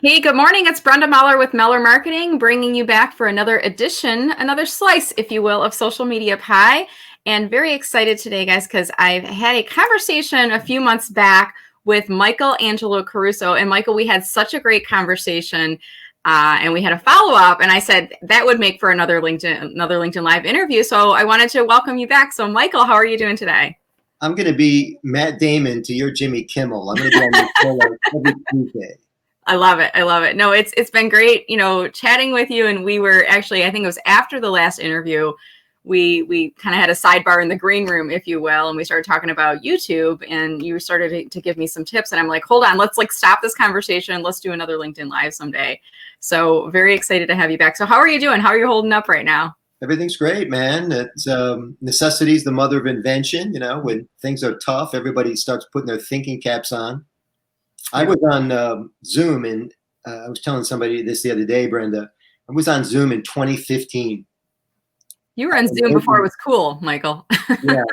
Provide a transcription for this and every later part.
Hey, good morning. It's Brenda Meller with Meller Marketing, bringing you back for another edition, another slice, if you will, of social media pie. And very excited today, guys, because I've had a conversation a few months back with Michael Angelo Caruso. And Michael, we had such a great conversation, and we had a follow-up. And I said that would make for another LinkedIn Live interview. So I wanted to welcome you back. So, Michael, how are you doing today? I'm going to be Matt Damon to your Jimmy Kimmel. I'm going to be on the show every Tuesday. I love it. I love it. No, it's been great, chatting with you. And we were actually, I think it was after the last interview, we kind of had a sidebar in the green room, if you will, and we started talking about YouTube, and you started to give me some tips, and I'm like, hold on, let's stop this conversation. Let's do another LinkedIn Live someday. So very excited to have you back. So how are you doing? How are you holding up right now? Everything's great, man. It's necessity is the mother of invention. When things are tough, everybody starts putting their thinking caps on. I was on Zoom, and I was telling somebody this the other day, Brenda. I was on Zoom in 2015. You were on Zoom before it was cool, Michael. Yeah,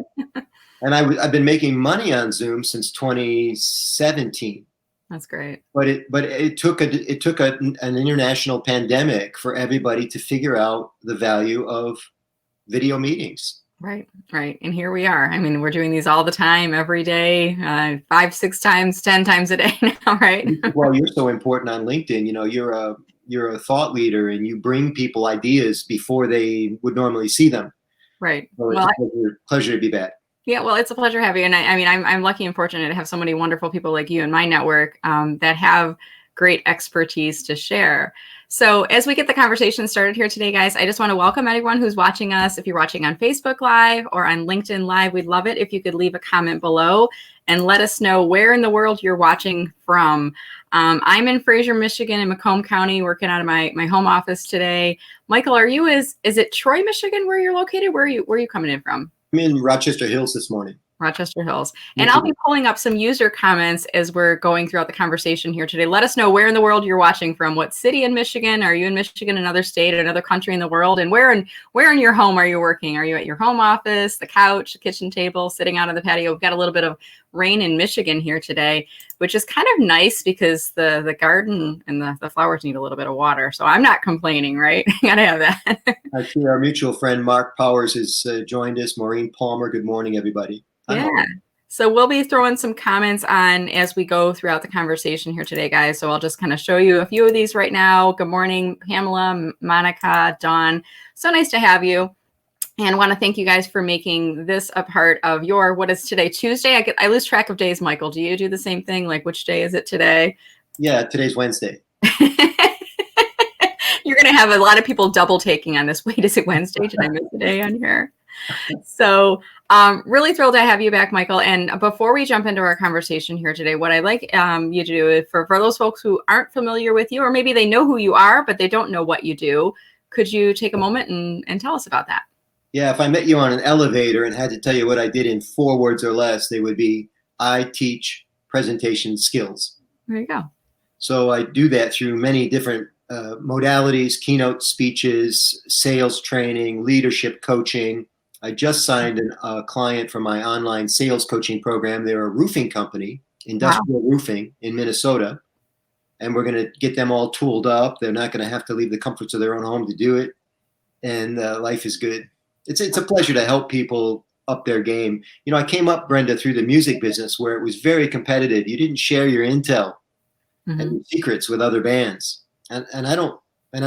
and I've been making money on Zoom since 2017. That's great. But it took an international pandemic for everybody to figure out the value of video meetings. Right. And here we are. I mean, we're doing these all the time, every day, 5, 6 times, 10 times a day now, right? Well, you're so important on LinkedIn. You're a thought leader, and you bring people ideas before they would normally see them. Right. So it's a pleasure to be back. Yeah, well, it's a pleasure to have you. And I mean, I'm lucky and fortunate to have so many wonderful people like you in my network that have great expertise to share. So as we get the conversation started here today, guys, I just want to welcome anyone who's watching us. If you're watching on Facebook Live or on LinkedIn Live, we'd love it if you could leave a comment below and let us know where in the world you're watching from. I'm in Fraser, Michigan, in Macomb County, working out of my home office today. Michael, are you is it Troy, Michigan, where you're located? Where are you coming in from? I'm in Rochester Hills this morning. Rochester Hills. And I'll be pulling up some user comments as we're going throughout the conversation here today. Let us know where in the world you're watching from. What city in Michigan? Are you in Michigan, another state, another country in the world? And where in your home are you working? Are you at your home office, the couch, the kitchen table, sitting out on the patio? We've got a little bit of rain in Michigan here today, which is kind of nice because the garden and the flowers need a little bit of water. So I'm not complaining, right? Gotta have that. I see our mutual friend Mark Powers has joined us. Maureen Palmer, good morning, everybody. Yeah. So we'll be throwing some comments on as we go throughout the conversation here today, guys. So I'll just kind of show you a few of these right now. Good morning, Pamela, Monica, Dawn. So nice to have you. And want to thank you guys for making this a part of your, what is today, Tuesday? I lose track of days, Michael. Do you do the same thing? Like, which day is it today? Yeah, today's Wednesday. You're going to have a lot of people double taking on this. Wait, is it Wednesday? Did I miss a day on here? So really thrilled to have you back, Michael. And before we jump into our conversation here today, what I'd like you to do is for those folks who aren't familiar with you, or maybe they know who you are, but they don't know what you do, could you take a moment and tell us about that? Yeah, if I met you on an elevator and had to tell you what I did in 4 words or less, they would be, I teach presentation skills. There you go. So I do that through many different modalities, keynote speeches, sales training, leadership coaching. I just signed a client for my online sales coaching program. They're a roofing company, industrial roofing in Minnesota. And we're going to get them all tooled up. They're not going to have to leave the comforts of their own home to do it. And life is good. It's a pleasure to help people up their game. I came up, Brenda, through the music business where it was very competitive. You didn't share your intel and your secrets with other bands. And I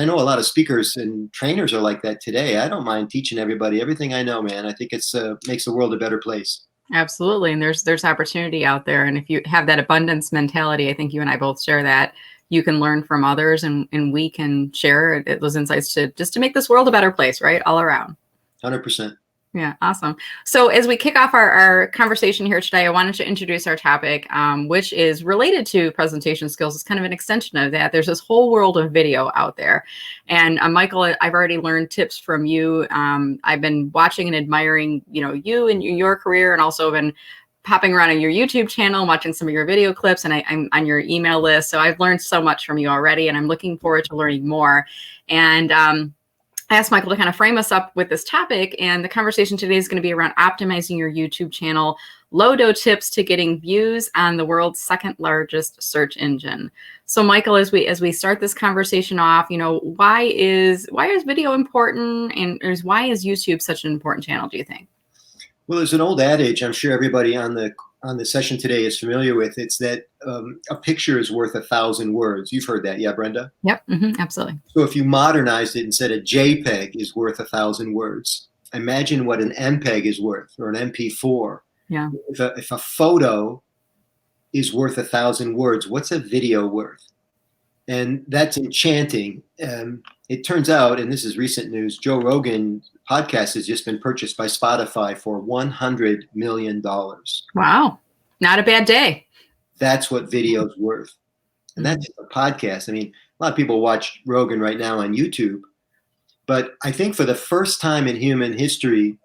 know a lot of speakers and trainers are like that today. I don't mind teaching everybody everything I know, man. I think it's makes the world a better place. Absolutely. And there's opportunity out there. And if you have that abundance mentality, I think you and I both share that. You can learn from others and we can share those insights to make this world a better place, right? All around. 100%. Yeah, awesome. So as we kick off our conversation here today, I wanted to introduce our topic, which is related to presentation skills. It's kind of an extension of that. There's this whole world of video out there. And Michael, I've already learned tips from you. I've been watching and admiring, you and your career, and also been popping around on your YouTube channel, watching some of your video clips, and I'm on your email list. So I've learned so much from you already, and I'm looking forward to learning more. And I asked Michael to kind of frame us up with this topic, and the conversation today is going to be around optimizing your YouTube channel, Lodo tips to getting views on the world's second largest search engine. So Michael, as we start this conversation off, why is video important, and why is YouTube such an important channel, do you think? Well, there's an old adage I'm sure everybody on the session today is familiar with. It's that a picture is worth 1,000 words. You've heard that, yeah, Brenda? Yep, absolutely. So if you modernized it and said a JPEG is worth 1,000 words, imagine what an MPEG is worth, or an MP4. Yeah. If a photo is worth 1,000 words, what's a video worth? And that's enchanting. It turns out, and this is recent news, Joe Rogan's podcast has just been purchased by Spotify for $100 million. Wow. Not a bad day. That's what video's worth. And that's just a podcast. I mean, a lot of people watch Rogan right now on YouTube, but I think for the first time in human history,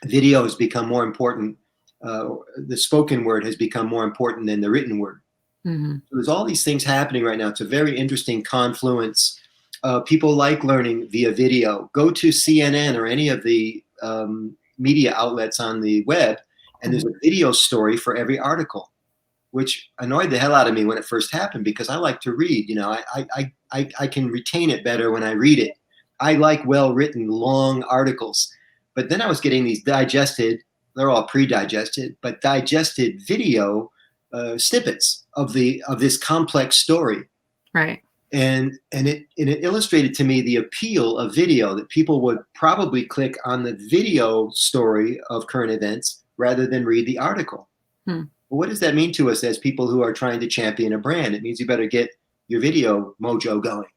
video has become more important. The spoken word has become more important than the written word. So there's all these things happening right now. It's a very interesting confluence. People like learning via video. Go to CNN or any of the media outlets on the web, and there's a video story for every article, which annoyed the hell out of me when it first happened, because I like to read. I can retain it better when I read it. I like well-written, long articles. But then I was getting these digested, they're all pre-digested, but digested video snippets of this complex story. Right. And it illustrated to me the appeal of video, that people would probably click on the video story of current events rather than read the article. Well, what does that mean to us as people who are trying to champion a brand? It means you better get your video mojo going.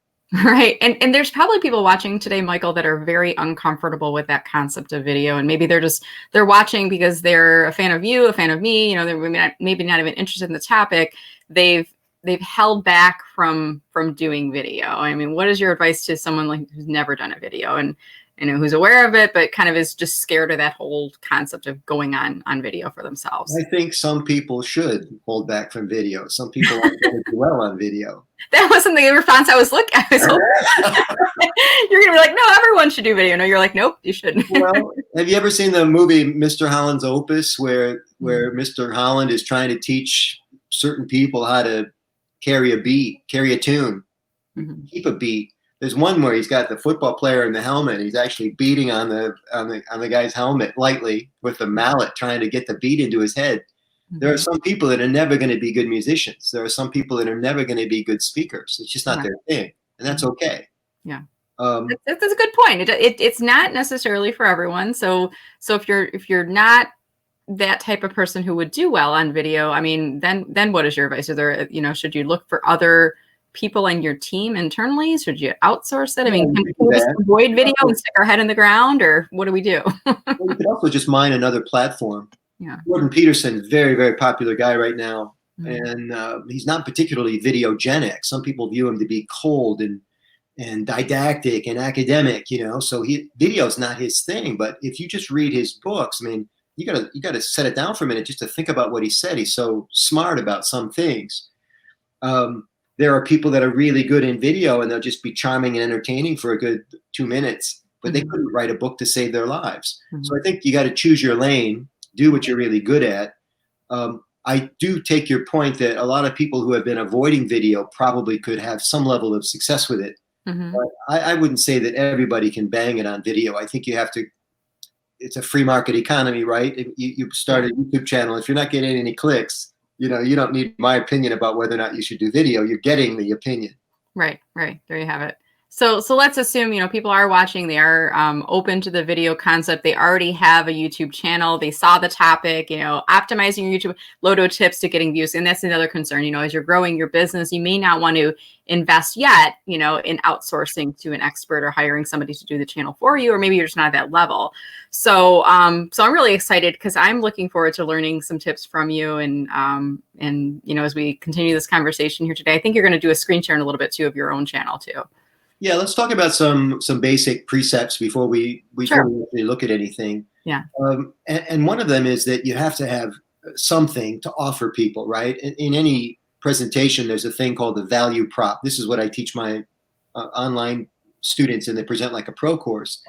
Right. And there's probably people watching today, Michael, that are very uncomfortable with that concept of video. And maybe they're watching because they're a fan of you, a fan of me, they're maybe not even interested in the topic. They've held back from doing video. I mean, what is your advice to someone who's never done a video and who's aware of it, but kind of is just scared of that whole concept of going on video for themselves? I think some people should hold back from video. Some people aren't going to do well on video. That wasn't the response I was looking at. You're going to be like, no, everyone should do video. No, you're like, nope, you shouldn't. Well, have you ever seen the movie Mr. Holland's Opus, where Mr. Holland is trying to teach certain people how to carry a tune, keep a beat? There's one where he's got the football player in the helmet. He's actually beating on the guy's helmet lightly with a mallet, trying to get the beat into his head. There are some people that are never going to be good musicians. There are some people that are never going to be good speakers. It's just not their thing, and that's okay. Yeah, that's a good point. It's not necessarily for everyone. So if you're not that type of person who would do well on video, I mean, then what is your advice? Are there, should you look for other people on your team internally? Should you outsource it? I mean, can we just avoid video and stick our head in the ground, or what do we do? Well, you could also just mine another platform. Yeah. Jordan Peterson, very, very popular guy right now. And he's not particularly videogenic. Some people view him to be cold and didactic and academic, so video is not his thing. But if you just read his books, I mean, you gotta set it down for a minute just to think about what he said. He's so smart about some things. There are people that are really good in video, and they'll just be charming and entertaining for a good 2 minutes, but they couldn't write a book to save their lives. So I think you got to choose your lane, do what you're really good at. I do take your point that a lot of people who have been avoiding video probably could have some level of success with it. But I wouldn't say that everybody can bang it on video. I think you have to. It's a free market economy, right? You start a YouTube channel. If you're not getting any clicks, you don't need my opinion about whether or not you should do video. You're getting the opinion. Right. There you have it. So let's assume, people are watching, they are open to the video concept. They already have a YouTube channel. They saw the topic, optimizing your YouTube, Lodo tips to getting views. And that's another concern, as you're growing your business, you may not want to invest yet, in outsourcing to an expert or hiring somebody to do the channel for you, or maybe you're just not at that level. So I'm really excited because I'm looking forward to learning some tips from you. And as we continue this conversation here today, I think you're going to do a screen share in a little bit too of your own channel too. Yeah, let's talk about some basic precepts before we actually look at anything. Yeah. And one of them is that you have to have something to offer people, right? In any presentation, there's a thing called the value prop. This is what I teach my online students, and they present like a pro course,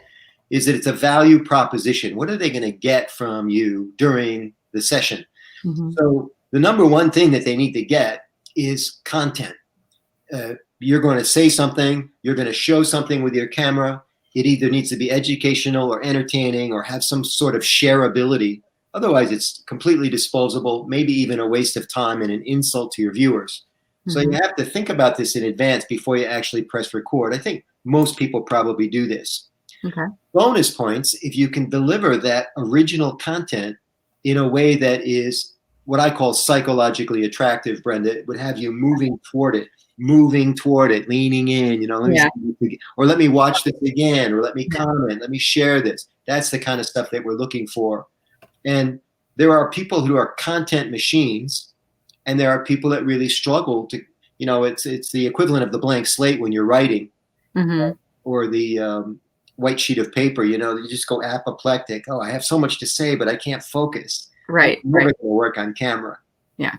is that it's a value proposition. What are they going to get from you during the session. So the number one thing that they need to get is content. You're going to say something, you're going to show something with your camera. It either needs to be educational or entertaining or have some sort of shareability. Otherwise, it's completely disposable, maybe even a waste of time and an insult to your viewers. So you have to think about this in advance before you actually press record. I think most people probably do this. Okay. Bonus points if you can deliver that original content in a way that is what I call psychologically attractive, Brenda. It would have you moving toward it, leaning in, or let me watch this again, or let me comment, let me share this. That's the kind of stuff that we're looking for. And there are people who are content machines, and there are people that really struggle to, it's the equivalent of the blank slate when you're writing, or the white sheet of paper. You just go apoplectic. Oh, I have so much to say, but I can't focus. Right. It's never going to work on camera. Yeah.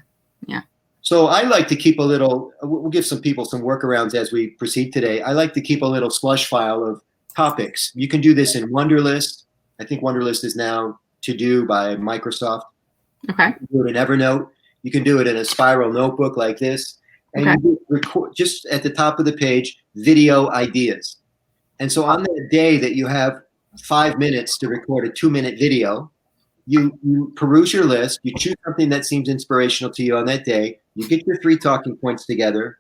So I like to keep we'll give some people some workarounds as we proceed today. I like to keep a little slush file of topics. You can do this in Wunderlist. I think Wunderlist is now to do by Microsoft. Okay. You can do it in Evernote. You can do it in a spiral notebook like this. And you record just at the top of the page, video ideas. And so on the day that you have 5 minutes to record a 2-minute video, you peruse your list, you choose something that seems inspirational to you on that day, you get your 3 talking points together,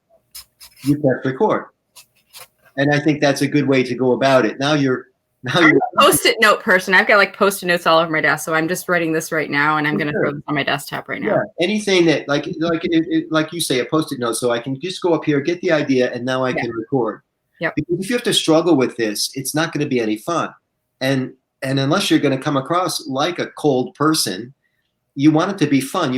you press record. And I think that's a good way to go about it. I'm a Post-it note person. I've got like Post-it notes all over my desk, so I'm just writing this right now, and I'm going to throw this on my desktop right now. Yeah, anything that like you say, a Post-it note, so I can just go up here, get the idea, and now I can record. Yep. Because if you have to struggle with this, it's not going to be any fun. And unless you're going to come across like a cold person, you want it to be fun.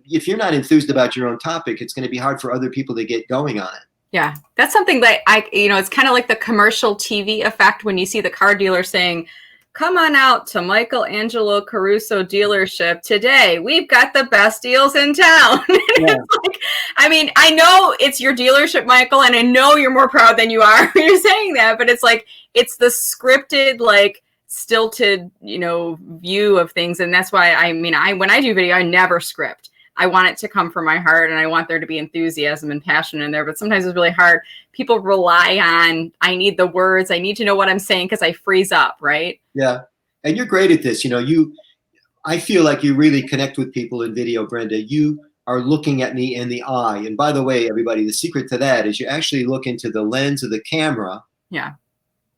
If you're not enthused about your own topic, it's going to be hard for other people to get going on it. Yeah, that's something that it's kind of like the commercial TV effect when you see the car dealer saying, "Come on out to Michelangelo Caruso dealership today. We've got the best deals in town." Yeah. I know it's your dealership, Michael, and I know you're more proud than you are when you're saying that, but it's like, it's the scripted, like, stilted, view of things. And that's why, when I do video, I never script. I want it to come from my heart, and I want there to be enthusiasm and passion in there. But sometimes it's really hard. People rely on, I need the words. I need to know what I'm saying because I freeze up, right? Yeah. And you're great at this. I feel like you really connect with people in video, Brenda. You are looking at me in the eye. And by the way, everybody, the secret to that is you actually look into the lens of the camera. Yeah.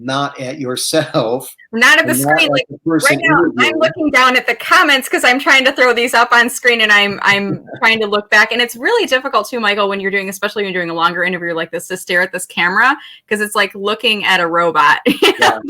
Not at yourself. Not at the screen. Like right now, I'm looking down at the comments because I'm trying to throw these up on screen, and I'm trying to look back. And it's really difficult too, Michael, especially when you're doing a longer interview like this, to stare at this camera because it's like looking at a robot. Yeah.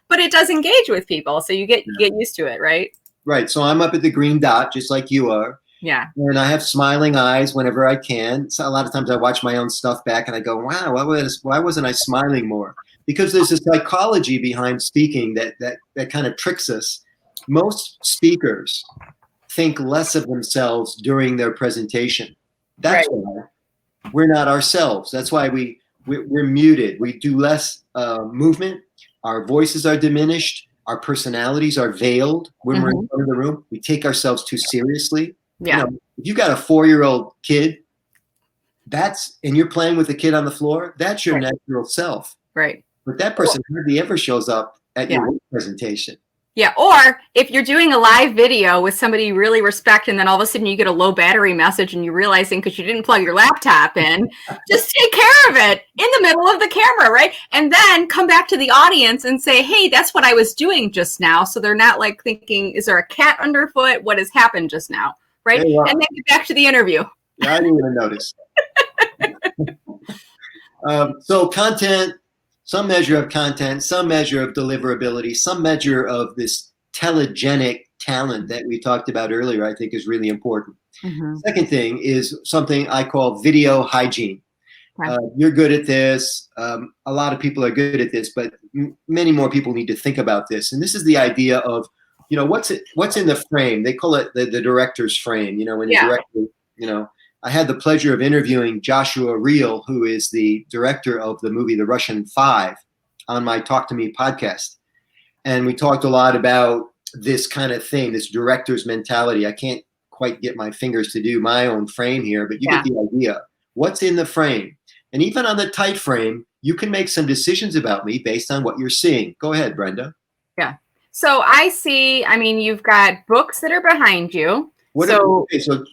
But it does engage with people, so you get used to it, right? Right. So I'm up at the green dot, just like you are. Yeah. And I have smiling eyes whenever I can. So a lot of times I watch my own stuff back and I go, wow, why wasn't I smiling more? Because there's a psychology behind speaking that kind of tricks us. Most speakers think less of themselves during their presentation. That's why we're not ourselves. That's why we're muted. We do less movement. Our voices are diminished. Our personalities are veiled when we're in front of the room. We take ourselves too seriously. Yeah. If you got a 4-year-old kid, and you're playing with a kid on the floor, that's your natural self. Right. But that person hardly ever shows up at your presentation. Yeah. Or if you're doing a live video with somebody you really respect, and then all of a sudden you get a low battery message and you're realizing because you didn't plug your laptop in, just take care of it in the middle of the camera, right? And then come back to the audience and say, hey, that's what I was doing just now. So they're not like thinking, is there a cat underfoot? What has happened just now? Right. And then get back to the interview. Yeah, I didn't even notice. So content. Some measure of content, some measure of deliverability, some measure of this telegenic talent that we talked about earlier, I think is really important. Second thing is something I call video hygiene. You're good at this. A lot of people are good at this, but many more people need to think about this. And this is the idea of, what's in the frame. They call it the director's frame. When the director, I had the pleasure of interviewing Joshua Reel, who is the director of the movie The Russian Five, on my Talk to Me podcast. And we talked a lot about this kind of thing, this director's mentality. I can't quite get my fingers to do my own frame here, but you get the idea. What's in the frame? And even on the tight frame, you can make some decisions about me based on what you're seeing. Go ahead, Brenda. Yeah. So I see, I mean, you've got books that are behind you. So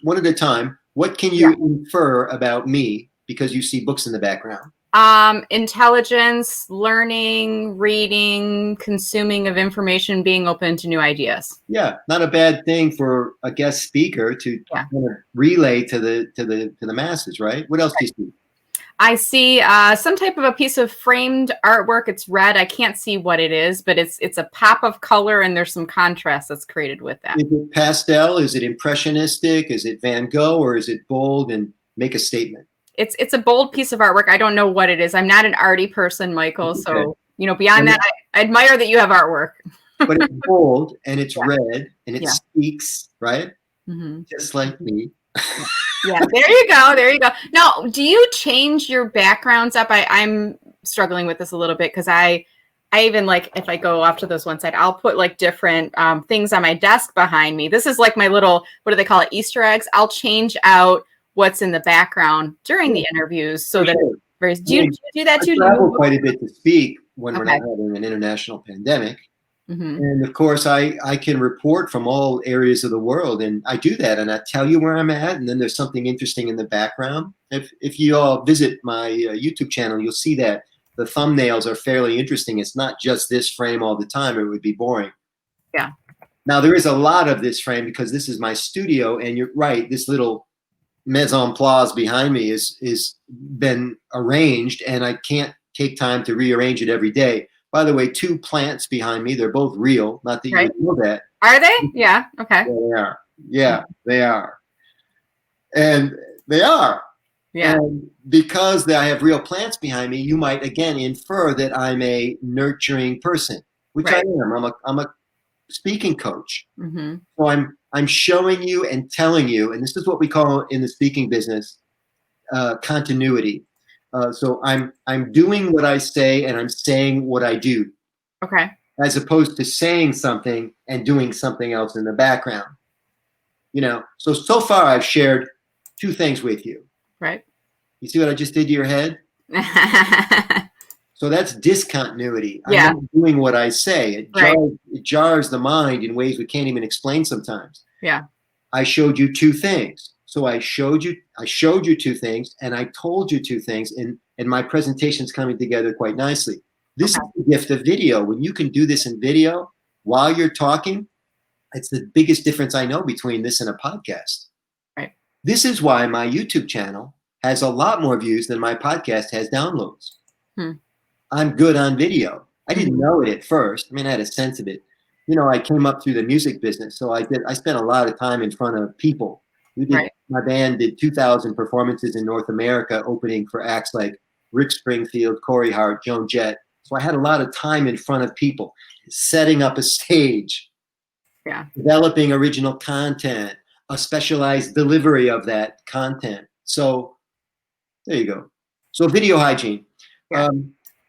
one at a time, what can you infer about me because you see books in the background? Intelligence, learning, reading, consuming of information, being open to new ideas. Yeah, not a bad thing for a guest speaker to kind of relay to the masses, right? What else do you see? I see some type of a piece of framed artwork. It's red. I can't see what it is, but it's a pop of color, and there's some contrast that's created with that. Is it pastel? Is it impressionistic? Is it Van Gogh, or is it bold and make a statement? It's a bold piece of artwork. I don't know what it is. I'm not an arty person, Michael. Okay. So, beyond that, I admire that you have artwork. But it's bold and it's red and it speaks, right? Mm-hmm. Just like me. Yeah, there you go. There you go. Now, do you change your backgrounds up? I'm struggling with this a little bit because I even if I go off to this one side, I'll put different things on my desk behind me. This is like my little, what do they call it? Easter eggs. I'll change out what's in the background during the interviews so that it's very. Do you do that too? I travel quite a bit to speak when we're not having an international pandemic. Mm-hmm. And of course, I can report from all areas of the world, and I do that, and I tell you where I'm at, and then there's something interesting in the background. If you all visit my YouTube channel, you'll see that the thumbnails are fairly interesting. It's not just this frame all the time; it would be boring. Yeah. Now there is a lot of this frame because this is my studio, and you're right. This little mise en place behind me is been arranged, and I can't take time to rearrange it every day. By the way, 2 plants behind me, they're both real. Not that you know that. Are they? Yeah. Okay. They are. Yeah, they are. And they are. Yeah. And because I have real plants behind me, you might again infer that I'm a nurturing person, which I am. I'm a speaking coach. Mm-hmm. So I'm showing you and telling you, and this is what we call in the speaking business continuity. So I'm doing what I say and I'm saying what I do. Okay. As opposed to saying something and doing something else in the background. So far I've shared 2 things with you. Right. You see what I just did to your head? So that's discontinuity. I'm not doing what I say. It jars the mind in ways we can't even explain sometimes. Yeah. I showed you 2 things. So I showed you 2 things, and I told you 2 things, and my presentation's coming together quite nicely. This is the gift of video. When you can do this in video while you're talking, it's the biggest difference I know between this and a podcast. Right. This is why my YouTube channel has a lot more views than my podcast has downloads. I'm good on video. I didn't know it at first. I mean, I had a sense of it. I came up through the music business, so I spent a lot of time in front of people. My band did 2,000 performances in North America, opening for acts like Rick Springfield, Corey Hart, Joan Jett. So I had a lot of time in front of people, setting up a stage, developing original content, a specialized delivery of that content. So there you go. So video hygiene.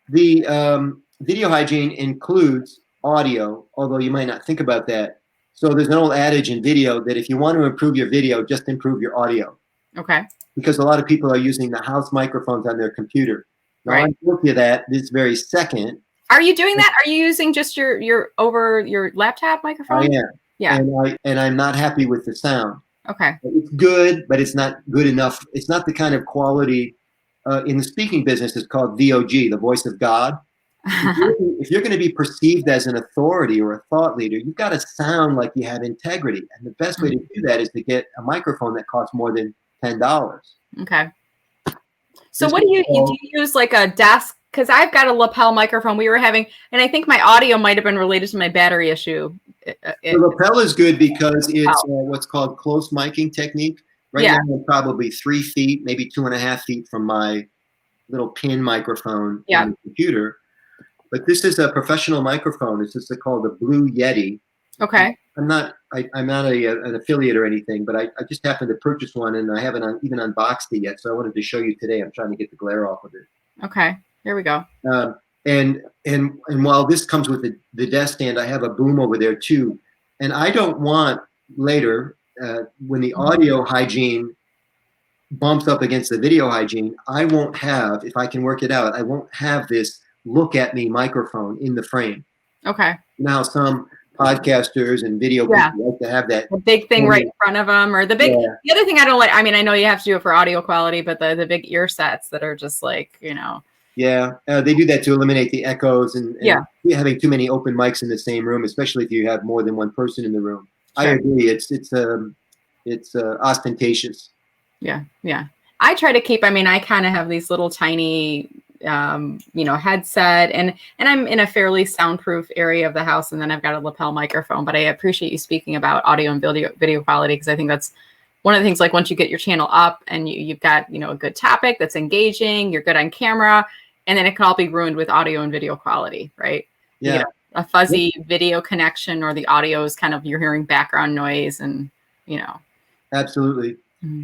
The video hygiene includes audio, although you might not think about that. So there's an old adage in video that if you want to improve your video, just improve your audio. Okay. Because a lot of people are using the house microphones on their computer. Now, I'm guilty of that this very second. Are you doing that? Are you using just your over your laptop microphone? I am. Yeah. And I'm not happy with the sound. Okay. It's good, but it's not good enough. It's not the kind of quality in the speaking business. It's called VOG, the voice of God. If you're going to be perceived as an authority or a thought leader, you've got to sound like you have integrity. And the best way to do that is to get a microphone that costs more than $10. Okay. So what do you use, like a desk? Because I've got a lapel microphone we were having, and I think my audio might have been related to my battery issue. The lapel is good because it's what's called close miking technique. Right now I'm probably 3 feet, maybe 2.5 feet from my little pin microphone on the computer. But this is a professional microphone. It's just called the Blue Yeti. Okay. I'm not an affiliate or anything, but I just happened to purchase one, and I haven't even unboxed it yet. So I wanted to show you today. I'm trying to get the glare off of it. Okay. Here we go. And while this comes with the desk stand, I have a boom over there too. And I don't want later, when the audio hygiene bumps up against the video hygiene, I won't have, if I can work it out, I won't have this look at me microphone in the frame. Okay. Now some podcasters and video people like to have that. The big thing right in front of them, or the big, the other thing I don't like, I mean, I know you have to do it for audio quality, but the big ear sets that are just like, you know. Yeah, they do that to eliminate the echoes and having too many open mics in the same room, especially if you have more than one person in the room. Sure. I agree. It's ostentatious. Yeah. Yeah. I try to keep, I mean, I kind of have these little tiny, you know, headset and I'm in a fairly soundproof area of the house. And then I've got a lapel microphone, but I appreciate you speaking about audio and video quality, because I think that's one of the things, like once you get your channel up and you've got, you know, a good topic that's engaging, you're good on camera, and then it can all be ruined with audio and video quality, right? Yeah. You know, a fuzzy video connection, or the audio is kind of, you're hearing background noise and, you know. Absolutely.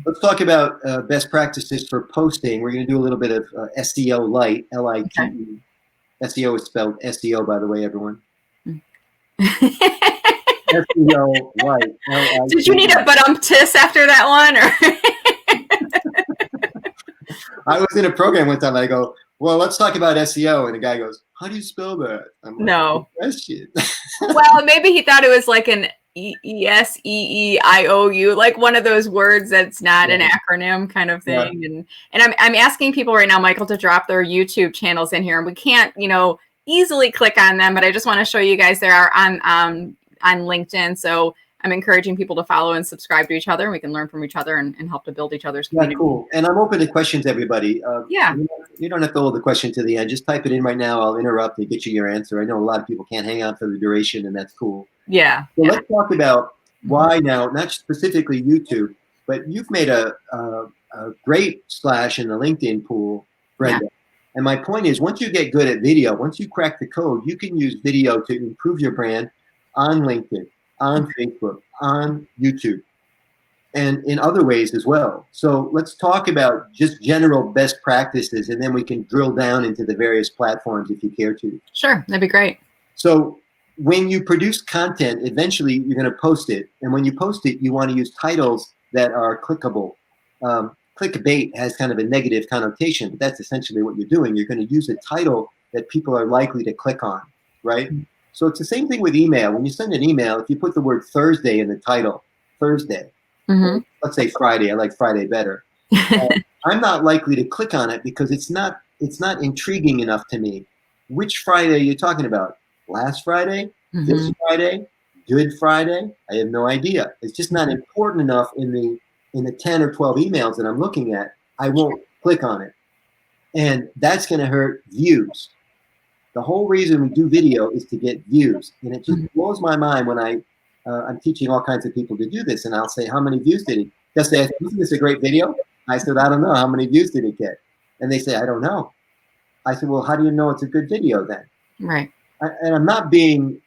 Let's talk about best practices for posting. We're going to do a little bit of SEO light, L-I-T-E. Okay. SEO is spelled SEO, by the way, everyone. SEO light. L-I-T-E. Did you need a but-tis after that one? Or I was in a program one time. I go, well, let's talk about SEO. And the guy goes, how do you spell that? I'm like, no. Question. Well, maybe he thought it was like an ESEEIOU, like one of those words that's not an acronym kind of thing. Yeah. And I'm asking people right now, Michael, to drop their YouTube channels in here, and we can't, you know, easily click on them, but I just want to show you guys they are on LinkedIn. So I'm encouraging people to follow and subscribe to each other, and we can learn from each other and help to build each other's community. Yeah, cool. And I'm open to questions, everybody. You don't have to hold the question to the end. Just type it in right now. I'll interrupt and get you your answer. I know a lot of people can't hang on for the duration, and that's cool. Yeah. So let's talk about why now, not specifically YouTube, but you've made a great splash in the LinkedIn pool, Brenda. Yeah. And my point is, once you get good at video, once you crack the code, you can use video to improve your brand on LinkedIn, on Facebook, on YouTube, and in other ways as well. So let's talk about just general best practices, and then we can drill down into the various platforms if you care to. Sure, that'd be great. So when you produce content, eventually you're going to post it. And when you post it, you want to use titles that are clickable. Clickbait has kind of a negative connotation, but that's essentially what you're doing. You're going to use a title that people are likely to click on, right? So it's the same thing with email. When you send an email, if you put the word Thursday in the title, Thursday, let's say Friday, I like Friday better. I'm not likely to click on it because it's not intriguing enough to me. Which Friday are you talking about? Last Friday, this Friday, Good Friday? I have no idea. It's just not important enough in the 10 or 12 emails that I'm looking at. I won't click on it. And that's going to hurt views. The whole reason we do video is to get views. And it just blows my mind when I'm teaching all kinds of people to do this. And I'll say, how many views did it? They'll say, isn't this a great video? I said, I don't know. How many views did it get? And they say, I don't know. I said, well, how do you know it's a good video then? Right. And I'm not being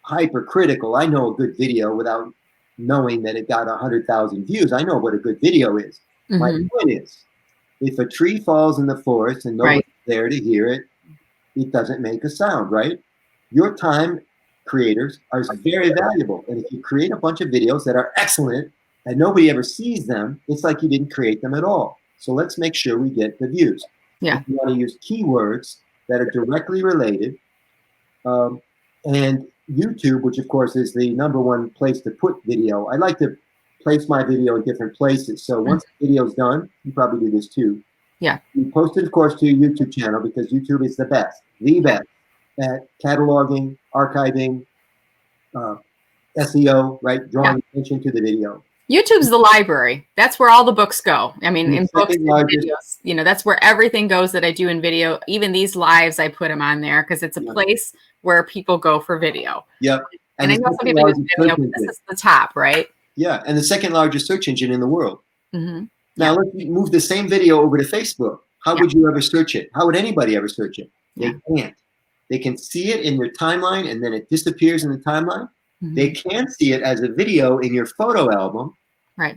hypercritical. I know a good video without knowing that it got 100,000 views. I know what a good video is. My point is, if a tree falls in the forest and nobody's there to hear it, it doesn't make a sound, right? Your time, creators, are very valuable. And if you create a bunch of videos that are excellent and nobody ever sees them, it's like you didn't create them at all. So let's make sure we get the views. Yeah. You want to use keywords that are directly related. And YouTube, which of course is the #1 place to put video. I like to place my video in different places. So once the video's done, you probably do this too. Yeah. You post it, of course, to your YouTube channel because YouTube is the best at cataloging, archiving, SEO, right? Drawing attention to the video. YouTube's the library. That's where all the books go. I mean, in books and videos, you know, that's where everything goes that I do in video. Even these lives, I put them on there because it's a place where people go for video. Yep. And I know some people use video, but this is the top, right? Yeah, and the second largest search engine in the world. Now let's move the same video over to Facebook. How would you ever search it? How would anybody ever search it? They can't. They can see it in your timeline and then it disappears in the timeline. They can see it as a video in your photo album, right?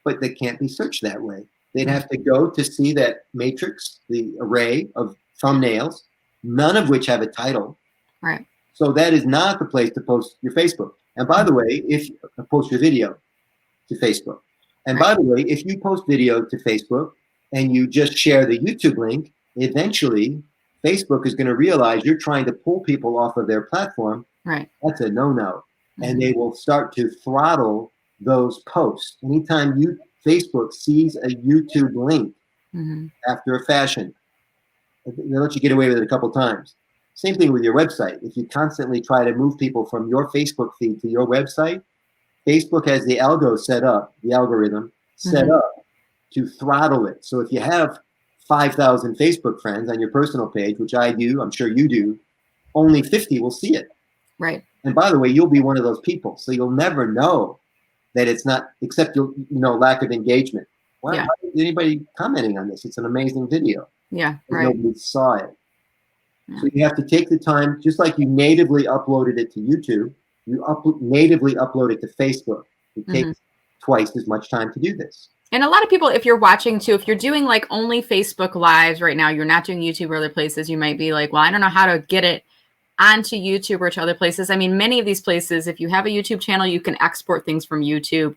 But they can't be searched that way. They'd have to go to see that matrix, the array of thumbnails, none of which have a title. Right. So that is not the place to post your Facebook. And by the way, if you post your video to Facebook. And by the way, if you post video to Facebook and you just share the YouTube link, eventually Facebook is going to realize you're trying to pull people off of their platform. Right. That's a no-no. And they will start to throttle those posts. Anytime Facebook sees a YouTube link after a fashion, they let you get away with it a couple times. Same thing with your website. If you constantly try to move people from your Facebook feed to your website, Facebook has the algorithm set up to throttle it. So if you have 5,000 Facebook friends on your personal page, which I do, I'm sure you do, only 50 will see it. Right. And by the way, you'll be one of those people. So you'll never know that it's not, except lack of engagement. Why is anybody commenting on this? It's an amazing video. Yeah, right. Nobody saw it. So you have to take the time, just like you natively uploaded it to YouTube, you natively upload it to Facebook. It takes twice as much time to do this. And a lot of people, if you're watching too, if you're doing like only Facebook Lives right now, you're not doing YouTube or other places, you might be like, well, I don't know how to get it onto YouTube or to other places. I mean, many of these places, if you have a YouTube channel, you can export things from YouTube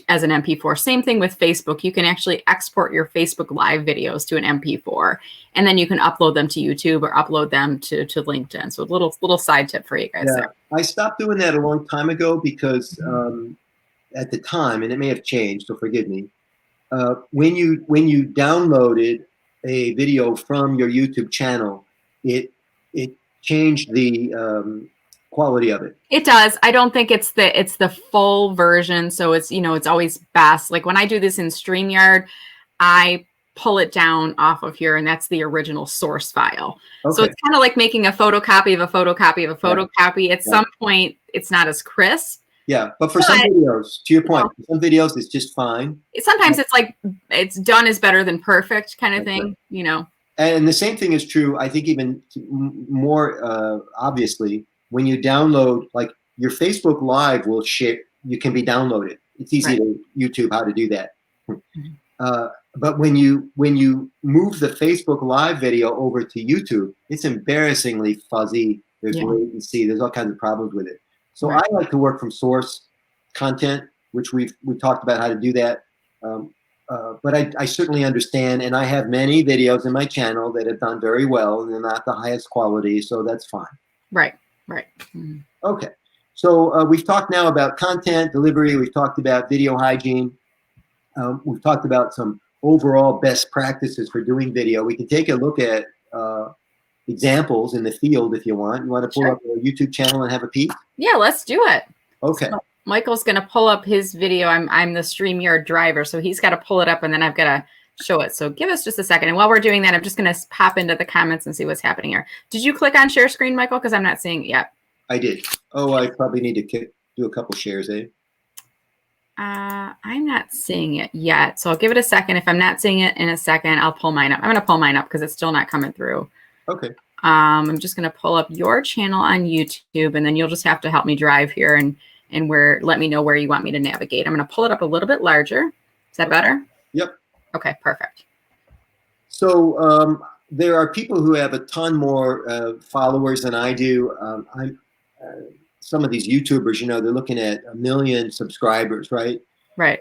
as an MP4. Same thing with Facebook. You can actually export your Facebook Live videos to an MP4, and then you can upload them to YouTube or upload them to LinkedIn. So a little side tip for you guys there. I stopped doing that a long time ago because at the time, and it may have changed, so forgive me, when you downloaded a video from your YouTube channel, it changed the quality of it. It does. I don't think it's the full version. So it's, it's always best. Like when I do this in StreamYard, I pull it down off of here, and that's the original source file. Okay. So it's kind of like making a photocopy of a photocopy of a photocopy. At some point, it's not as crisp. Yeah, but for some videos, to your point, for some videos it's just fine. Sometimes it's like it's done is better than perfect kind of thing, And the same thing is true, I think, even more obviously, when you download, like your Facebook Live will share, you can be downloaded. It's easy to YouTube how to do that. But when you move the Facebook Live video over to YouTube, it's embarrassingly fuzzy. There's latency. There's all kinds of problems with it. So I like to work from source content, which we've talked about how to do that. But I certainly understand, and I have many videos in my channel that have done very well, and they're not the highest quality, so that's fine. Right. Okay. So we've talked now about content delivery. We've talked about video hygiene. We've talked about some overall best practices for doing video. We can take a look at examples in the field if you want. You want to pull up a YouTube channel and have a peek? Yeah, let's do it. Okay. So Michael's going to pull up his video. I'm the StreamYard driver, so he's got to pull it up, and then I've got to show it. So give us just a second. And while we're doing that, I'm just going to pop into the comments and see what's happening here. Did you click on share screen, Michael? Because I'm not seeing it yet. I did. Oh, I probably need to do a couple shares, eh? I'm not seeing it yet. So I'll give it a second. If I'm not seeing it in a second, I'll pull mine up. I'm going to pull mine up because it's still not coming through. Okay. I'm just going to pull up your channel on YouTube, and then you'll just have to help me drive here and let me know where you want me to navigate. I'm going to pull it up a little bit larger. Is that better? Yep. Okay, perfect. So there are people who have a ton more followers than I do. Some of these YouTubers, they're looking at 1 million subscribers, right? Right.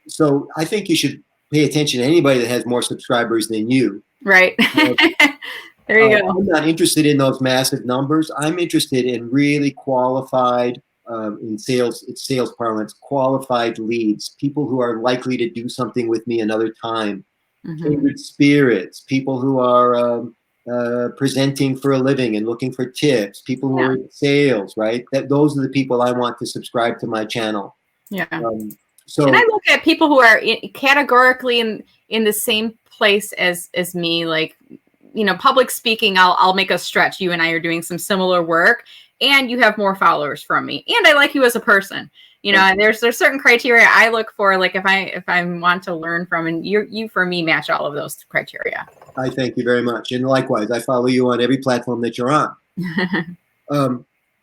So I think you should pay attention to anybody that has more subscribers than you. Right. There you go. I'm not interested in those massive numbers. I'm interested in really qualified, in sales parlance, qualified leads, people who are likely to do something with me another time, kindred spirits, people who are presenting for a living and looking for tips, people who are in sales, right? Those are the people I want to subscribe to my channel. Yeah. So and I look at people who are categorically in the same place as me, like, public speaking, I'll make a stretch. You and I are doing some similar work, and you have more followers from me, and I like you as a person. And there's certain criteria I look for, like if I want to learn from, and you for me match all of those criteria. I thank you very much, and likewise, I follow you on every platform that you're on.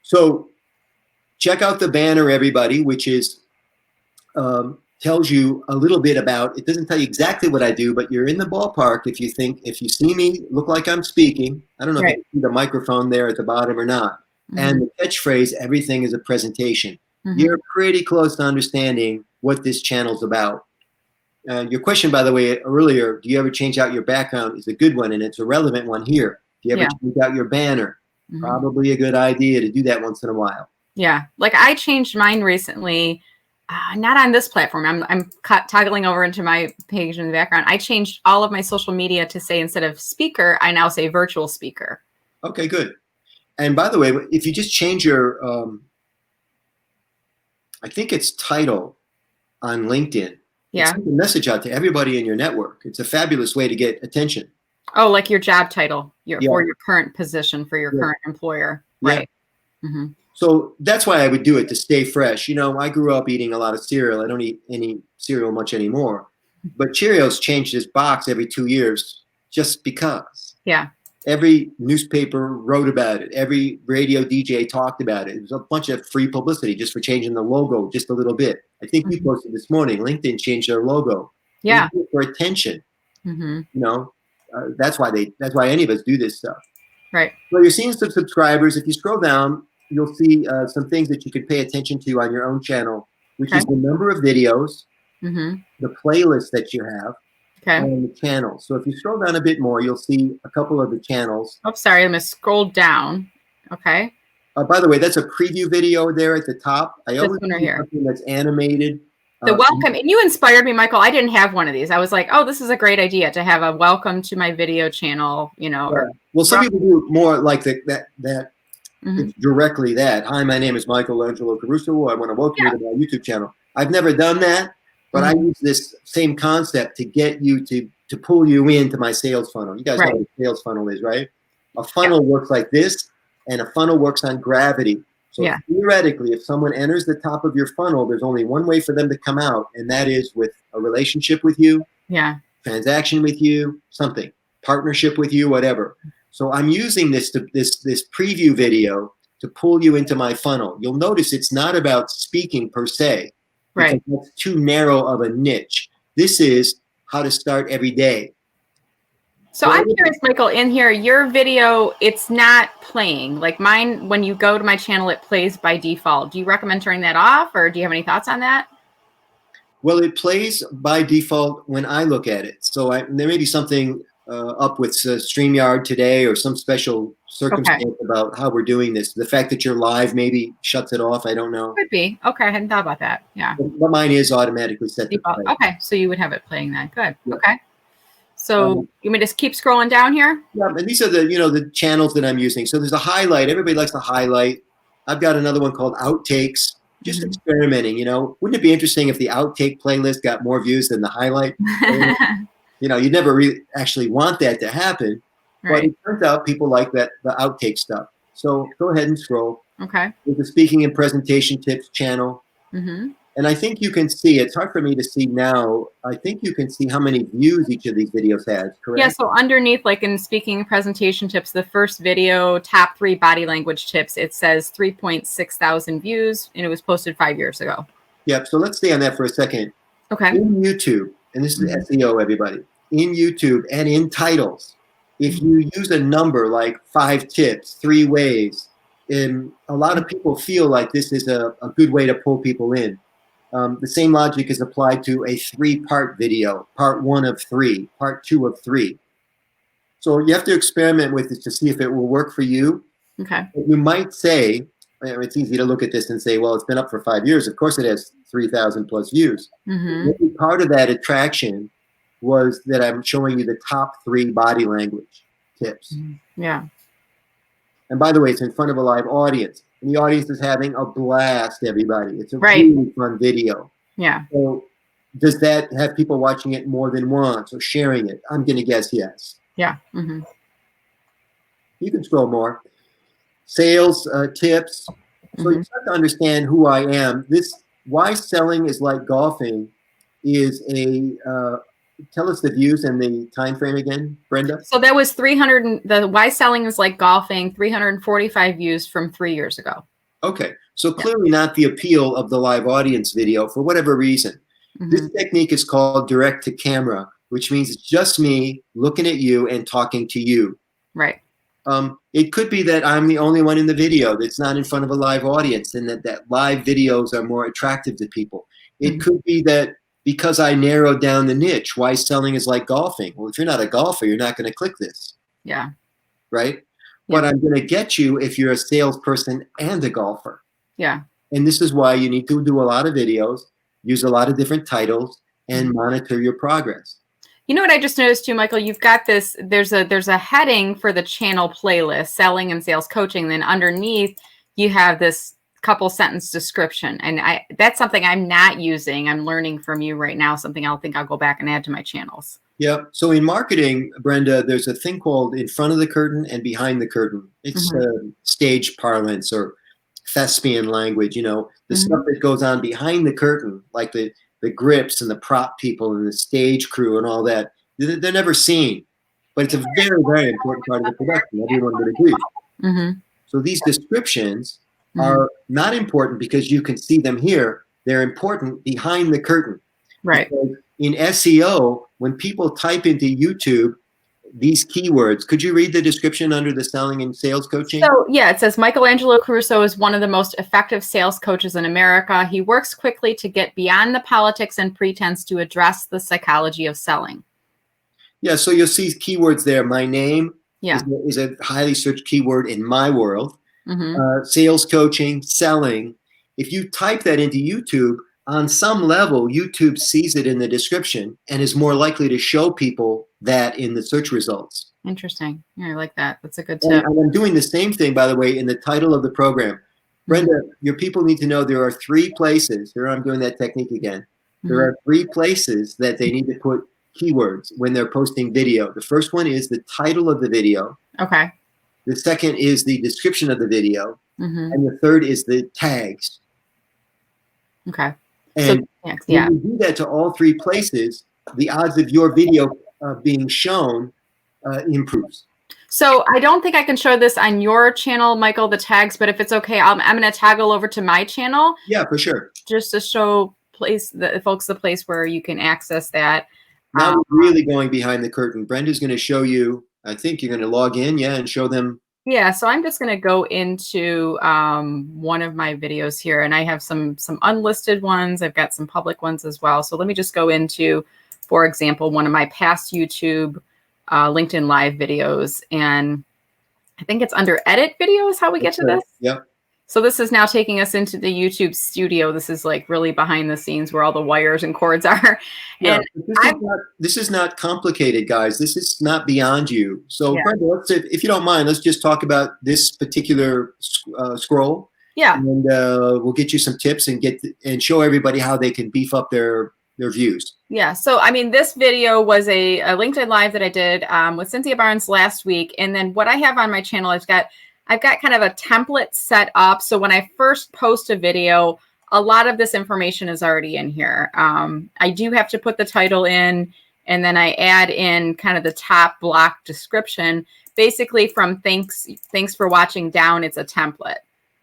So check out the banner, everybody, which is tells you a little bit about. It doesn't tell you exactly what I do, but you're in the ballpark if you see me look like I'm speaking. I don't know if you see the microphone there at the bottom or not. and the catchphrase, everything is a presentation. Mm-hmm. You're pretty close to understanding what this channel's about. Your question, by the way, earlier, do you ever change out your background, is a good one, and it's a relevant one here. Do you ever change out your banner? Mm-hmm. Probably a good idea to do that once in a while. Yeah, like I changed mine recently, not on this platform. I'm toggling over into my page in the background. I changed all of my social media to say, instead of speaker, I now say virtual speaker. Okay, good. And by the way, if you just change your, I think it's title on LinkedIn. Yeah. Send a message out to everybody in your network. It's a fabulous way to get attention. Oh, like your job title, for your current position, for your current employer. Right. Yeah. Mm-hmm. So that's why I would do it, to stay fresh. You know, I grew up eating a lot of cereal. I don't eat any cereal much anymore. But Cheerios changed its box every 2 years just because. Yeah. Every newspaper wrote about it. Every radio DJ talked about it. It was a bunch of free publicity just for changing the logo just a little bit. I think you posted this morning, LinkedIn changed their logo. Yeah. For attention. Mm-hmm. You know, that's why any of us do this stuff. Right. Well, you're seeing some subscribers. If you scroll down, you'll see some things that you could pay attention to on your own channel, which is the number of videos, the playlist that you have, and the channel. So if you scroll down a bit more, you'll see a couple of the channels. Oh, sorry, I'm going to scroll down. Okay. By the way, that's a preview video there at the top. I always do something that's animated. The welcome, and you inspired me, Michael. I didn't have one of these. I was like, oh, this is a great idea to have a welcome to my video channel, you know. Yeah. Well, some people do more like that. It's directly that. Hi, my name is Michael Angelo Caruso. I want to welcome you to my YouTube channel. I've never done that, but I use this same concept to get you to pull you into my sales funnel. You guys know what a sales funnel is, right? A funnel works like this, and a funnel works on gravity. So theoretically, if someone enters the top of your funnel, there's only one way for them to come out, and that is with a relationship with you, transaction with you, something, partnership with you, whatever. So I'm using this preview video to pull you into my funnel. You'll notice it's not about speaking per se. Right. That's too narrow of a niche. This is how to start every day. So I'm curious, Michael, in here, your video, it's not playing. Like mine, when you go to my channel, it plays by default. Do you recommend turning that off, or do you have any thoughts on that? Well, it plays by default when I look at it. So there may be something up with StreamYard today, or some special circumstance about how we're doing this. The fact that you're live maybe shuts it off. I don't know. Could be. Okay, I hadn't thought about that. Yeah. But mine is automatically set to play. Okay, so you would have it playing then. Good. Yeah. Okay. So you may just keep scrolling down here. Yeah, and these are the channels that I'm using. So there's a highlight. Everybody likes to highlight. I've got another one called outtakes. Just experimenting. Wouldn't it be interesting if the outtake playlist got more views than the highlight? You'd never really actually want that to happen, but it turns out people like the outtake stuff. So go ahead and scroll. Okay. There's the speaking and presentation tips channel. And I think you can see, it's hard for me to see now, I think you can see how many views each of these videos has, correct? Yeah, so underneath, like in speaking and presentation tips, the first video, top 3 body language tips, it says 3.6 thousand views, and it was posted 5 years ago. Yep, so let's stay on that for a second. Okay. In YouTube, and this is SEO, everybody, in YouTube and in titles, if you use a number like 5 tips, 3 ways, a lot of people feel like this is a good way to pull people in. The same logic is applied to a 3-part video, part 1 of 3, part 2 of 3. So you have to experiment with it to see if it will work for you. Okay. But you might say, it's easy to look at this and say, well, it's been up for 5 years. Of course it has 3,000 plus views. Maybe part of that attraction was that I'm showing you the top 3 body language tips. Yeah. And by the way, it's in front of a live audience. And the audience is having a blast, everybody. It's a really fun video. Yeah. So does that have people watching it more than once or sharing it? I'm going to guess yes. Yeah. You can scroll more. Sales tips. So you start to understand who I am. Why selling is like golfing is tell us the views and the time frame again, Brenda. So that was 300. The why selling is like golfing, 345 views from 3 years ago. Okay, so clearly not the appeal of the live audience video for whatever reason. This technique is called direct to camera, which means it's just me looking at you and talking to you. Right. It could be that I'm the only one in the video that's not in front of a live audience, and that live videos are more attractive to people. It could be that because I narrowed down the niche, why selling is like golfing. Well, if you're not a golfer, you're not going to click this. Yeah. Right? Yeah. But I'm going to get you if you're a salesperson and a golfer. Yeah. And this is why you need to do a lot of videos, use a lot of different titles, and monitor your progress. You know what I just noticed too, Michael? You've got this, there's a heading for the channel playlist, selling and sales coaching. Then underneath you have this couple sentence description. And that's something I'm not using. I'm learning from you right now, something I'll go back and add to my channels. Yeah. So in marketing, Brenda, there's a thing called in front of the curtain and behind the curtain. It's stage parlance or thespian language, the stuff that goes on behind the curtain, like the grips and the prop people and the stage crew and all that. They're never seen, but it's a very, very important part of the production. Everyone would agree. So these descriptions are not important because you can see them here. They're important behind the curtain. Right. Because in SEO, when people type into YouTube these keywords, could you read the description under the selling and sales coaching? So yeah, it says Michelangelo Caruso is one of the most effective sales coaches in America. He works quickly to get beyond the politics and pretense to address the psychology of selling. Yeah, so you'll see keywords there. My name is a highly searched keyword in my world. Sales coaching, selling. If you type that into YouTube, on some level, YouTube sees it in the description and is more likely to show people that in the search results. Interesting. Yeah, I like that. That's a good tip. And I'm doing the same thing, by the way, in the title of the program. Brenda, your people need to know there are 3 places. Here I'm doing that technique again. There are 3 places that they need to put keywords when they're posting video. The first one is the title of the video. Okay. The second is the description of the video. And the third is the tags. Okay. And when you do that to all 3 places, the odds of your video being shown improves. So I don't think I can show this on your channel, Michael, the tags, but if it's okay, I'm going to toggle over to my channel. Yeah, for sure. Just to show the folks the place where you can access that. Now we're really going behind the curtain. Brenda's going to show you, I think you're going to log in, and show them. Yeah, so I'm just going to go into one of my videos here, and I have some unlisted ones. I've got some public ones as well. So let me just go into, for example, one of my past YouTube LinkedIn Live videos, and I think it's under edit videos how we get to this. Yep. So this is now taking us into the YouTube studio. This is like really behind the scenes where all the wires and cords are. Yeah, and this is not complicated, guys. This is not beyond you. So Brenda, if you don't mind, let's just talk about this particular scroll. Yeah. And we'll get you some tips and show everybody how they can beef up their views. Yeah. So, I mean, this video was a LinkedIn Live that I did with Cynthia Barnes last week. And then what I have on my channel, I've got kind of a template set up. So when I first post a video, a lot of this information is already in here. I do have to put the title in, and then I add in kind of the top block description. Basically from thanks for watching down, it's a template.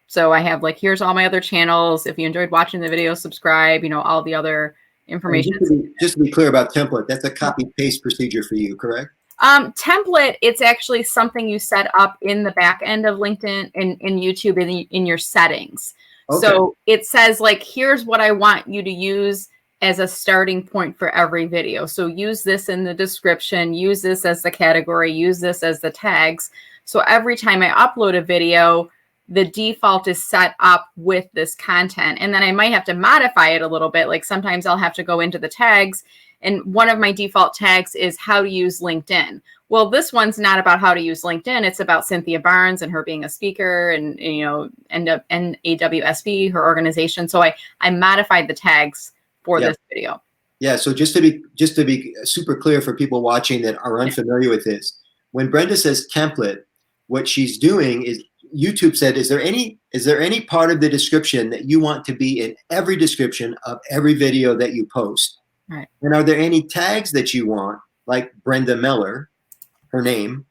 So I have like, here's all my other channels. If you enjoyed watching the video, subscribe, all the other information. Just to be clear about template, that's a copy paste procedure for you, correct? Template, it's actually something you set up in the back end of LinkedIn and in YouTube in your settings. Okay. So it says like, here's what I want you to use as a starting point for every video. So use this in the description, use this as the category, use this as the tags. So every time I upload a video, the default is set up with this content. And then I might have to modify it a little bit. Like sometimes I'll have to go into the tags, and one of my default tags is how to use LinkedIn. Well, this one's not about how to use LinkedIn. It's about Cynthia Barnes and her being a speaker and, NAWSB, her organization. So I modified the tags for this video. Yeah. So just to be super clear for people watching that are unfamiliar with this, when Brenda says template, what she's doing is, YouTube said, is there any part of the description that you want to be in every description of every video that you post? Right. And are there any tags that you want, like Brenda Meller, her name,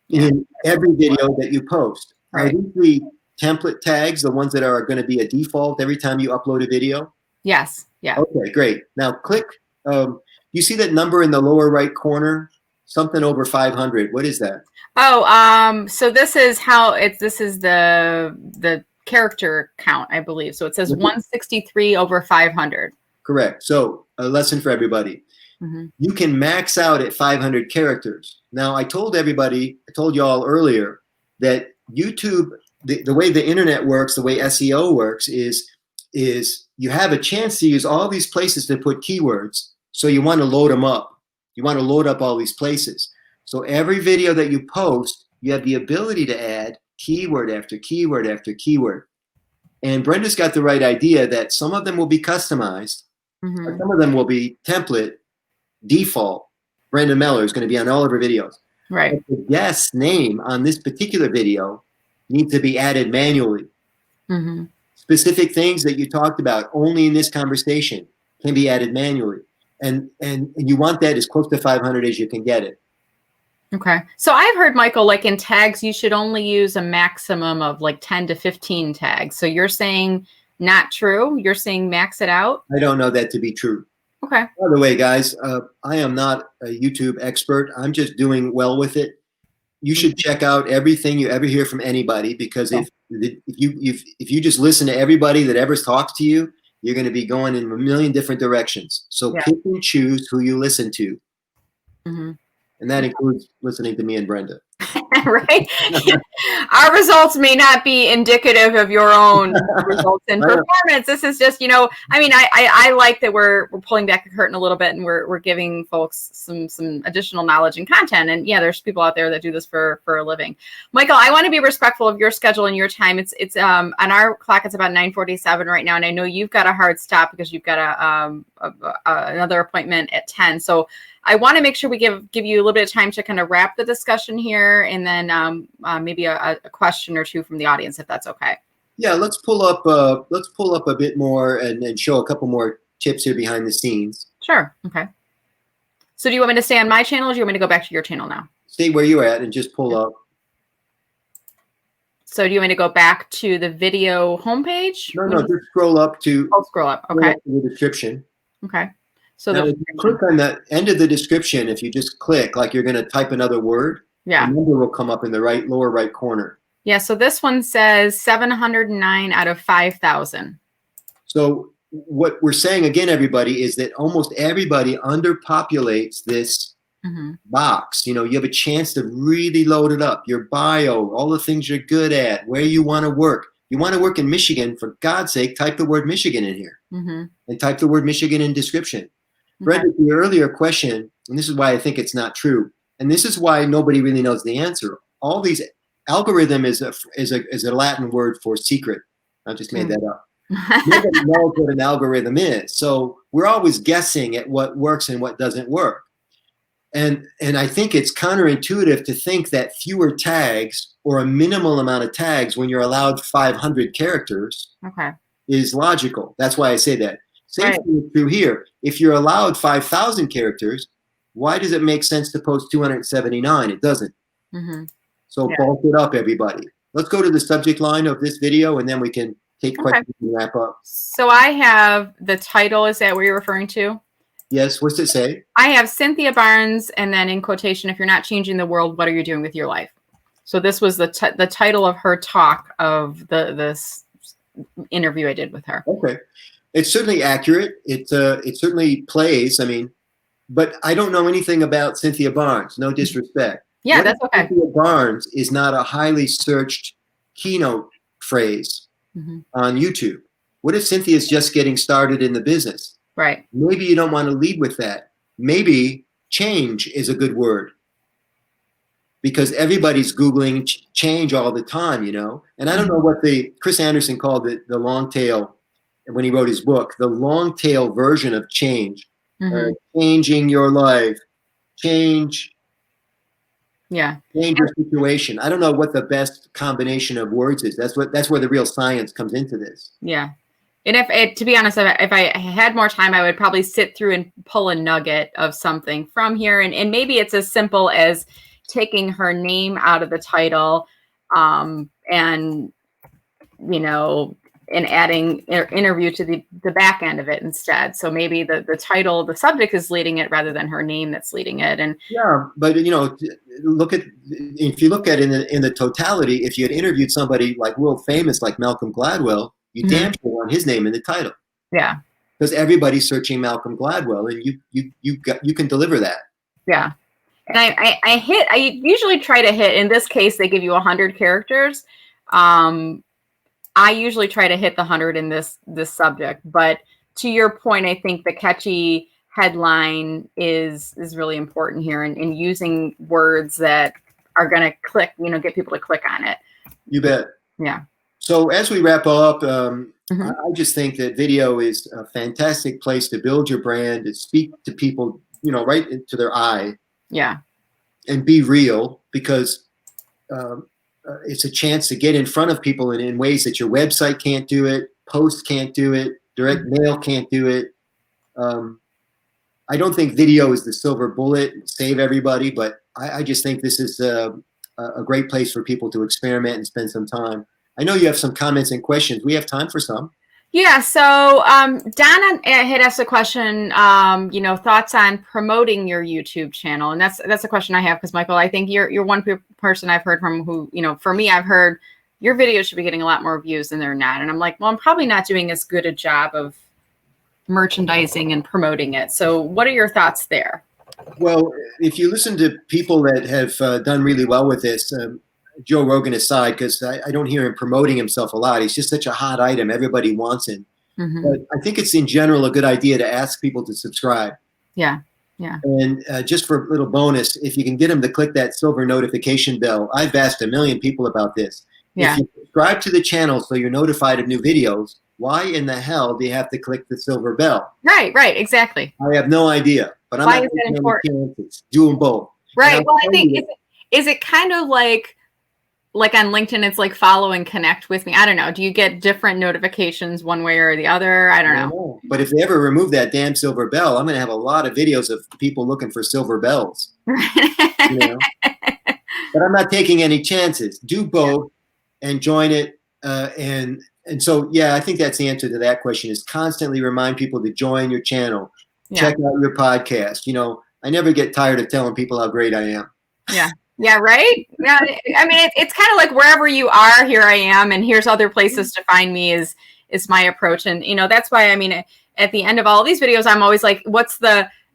in every video that you post? Right. Are these the template tags, the ones that are going to be a default every time you upload a video? Yes. Yeah. Okay, great. Now click, you see that number in the lower right corner? Something over 500. What is that? Oh, so this is this is the character count, I believe. So it says 163 over 500. Correct. So a lesson for everybody. Mm-hmm. You can max out at 500 characters. Now, I told you all earlier that YouTube, the way the internet works, the way SEO works is you have a chance to use all these places to put keywords. So you want to load them up. You want to load up all these places. So every video that you post, you have the ability to add keyword after keyword after keyword. And Brenda's got the right idea that some of them will be customized. Mm-hmm. Some of them will be template, default. Brenda Meller is going to be on all of her videos. Right. But the guest name on this particular video needs to be added manually. Mm-hmm. Specific things that you talked about only in this conversation can be added manually. And you want that as close to 500 as you can get it. Okay. So I've heard, Michael, like in tags, you should only use a maximum of like 10 to 15 tags. So you're saying not true? You're saying max it out? I don't know that to be true. Okay. By the way, guys, I am not a YouTube expert. I'm just doing well with it. You should check out everything you ever hear from anybody, because if you just listen to everybody that ever talks to you, you're going to be going in a million different directions. So pick and choose who you listen to. Mm-hmm. And that includes listening to me and Brenda. Right? Our results may not be indicative of your own results in performance. This is just, I mean, I like that we're pulling back the curtain a little bit, and we're giving folks some additional knowledge and content. And yeah, there's people out there that do this for a living. Michael, I want to be respectful of your schedule and your time. It's on our clock, it's about 9:47 right now. And I know you've got a hard stop because you've got another appointment at 10. So I want to make sure we give you a little bit of time to kind of wrap the discussion here, and then maybe a question or two from the audience, if that's okay. Yeah, let's pull up a bit more and show a couple more tips here behind the scenes. Sure. Okay. So do you want me to stay on my channel, or do you want me to go back to your channel now? Stay where you're at and just pull up. So do you want me to go back to the video homepage? No, just scroll up to. I'll scroll up. Okay. To the description. Okay. So now, if you click on the end of the description, if you just click like you're going to type another word, the number will come up in the lower right corner. Yeah. So this one says 709 out of 5,000. So what we're saying again, everybody, is that almost everybody underpopulates this box. You have a chance to really load it up. Your bio, all the things you're good at, where you want to work. You want to work in Michigan, for God's sake, type the word Michigan in here and type the word Michigan in description. Brenda, to your earlier question, and this is why I think it's not true, and this is why nobody really knows the answer. All these algorithm is a Latin word for secret. I just made that up. Nobody knows what an algorithm is, so we're always guessing at what works and what doesn't work. And I think it's counterintuitive to think that fewer tags or a minimal amount of tags when you're allowed 500 characters is logical. That's why I say that. Same thing is true here. If you're allowed 5,000 characters, why does it make sense to post 279? It doesn't. So bulk it up, everybody. Let's go to the subject line of this video, and then we can take questions and wrap up. So I have the title. Is that what you're referring to? Yes. What's it say? I have Cynthia Barnes, and then in quotation, if you're not changing the world, what are you doing with your life? So this was the title of her talk of this interview I did with her. Okay. It's certainly accurate. It certainly plays. I mean, but I don't know anything about Cynthia Barnes. No disrespect. Yeah, that's okay. Cynthia Barnes is not a highly searched keynote phrase on YouTube. What if Cynthia's just getting started in the business? Right. Maybe you don't want to lead with that. Maybe change is a good word, because everybody's Googling change all the time, And I don't know what Chris Anderson called it, the long tail, when he wrote his book, the long tail version of change. Changing your life, change your situation. I don't know what the best combination of words is. That's where the real science comes into this. Yeah. And to be honest, if I had more time, I would probably sit through and pull a nugget of something from here. And maybe it's as simple as taking her name out of the title, and and adding interview to the back end of it instead. So maybe the title, the subject is leading it rather than her name that's leading it. And yeah, but if you look at it in the totality, if you had interviewed somebody like world famous like Malcolm Gladwell, you damn sure want his name in the title. Yeah. Because everybody's searching Malcolm Gladwell, and you can deliver that. Yeah. And I usually try to hit, in this case, they give you 100 characters. I usually try to hit the 100 in this subject, but to your point, I think the catchy headline is really important here, and using words that are going to click, get people to click on it. You bet. Yeah. So as we wrap up, I just think that video is a fantastic place to build your brand, to speak to people, right into their eye. Yeah. And be real, because it's a chance to get in front of people in ways that your website can't do it, post can't do it, direct mail can't do it. I don't think video is the silver bullet, save everybody, but I just think this is a great place for people to experiment and spend some time. I know you have some comments and questions. We have time for some. Yeah, so Donna had asked a question, thoughts on promoting your YouTube channel. And that's a question I have, because Michael, I think you're one person I've heard from who, for me, I've heard your videos should be getting a lot more views than they're not. And I'm like, well, I'm probably not doing as good a job of merchandising and promoting it. So what are your thoughts there? Well, if you listen to people that have done really well with this, Joe Rogan aside, because I don't hear him promoting himself a lot. He's just such a hot item. Everybody wants him. But I think it's in general a good idea to ask people to subscribe. Yeah. Yeah. And just for a little bonus, if you can get them to click that silver notification bell, I've asked a million people about this. Yeah. If you subscribe to the channel so you're notified of new videos, why in the hell do you have to click the silver bell? Right, exactly. I have no idea. But I'm why not is that important? Do them both. Right. Well, I think, is it kind of like on LinkedIn, it's like follow and connect with me. I don't know. Do you get different notifications one way or the other? I don't know. But if they ever remove that damn silver bell, I'm going to have a lot of videos of people looking for silver bells. But I'm not taking any chances. Do both and join it. And so, yeah, I think that's the answer to that question, is constantly remind people to join your channel. Check out your podcast. I never get tired of telling people how great I am. Yeah. Yeah, right? Yeah, I mean, it's kind of like wherever you are, here I am, and here's other places to find me is my approach. And, that's why, I mean, at the end of all of these videos, I'm always like,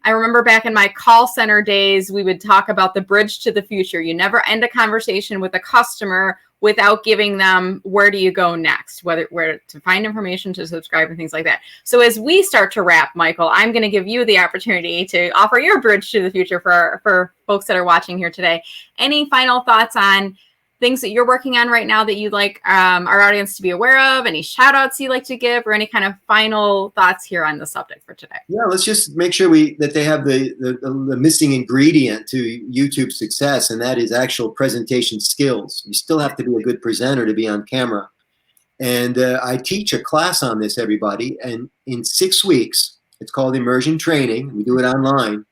I remember back in my call center days, we would talk about the bridge to the future. You never end a conversation with a customer without giving them where do you go next, where to find information, to subscribe, and things like that. So as we start to wrap, Michael, I'm going to give you the opportunity to offer your bridge to the future for folks that are watching here today. Any final thoughts on things that you're working on right now that you'd like our audience to be aware of? Any shout outs you'd like to give, or any kind of final thoughts here on the subject for today? Yeah, let's just make sure that they have the missing ingredient to YouTube success, and that is actual presentation skills. You still have to be a good presenter to be on camera. And I teach a class on this, everybody. And in 6 weeks, it's called immersion training. We do it online.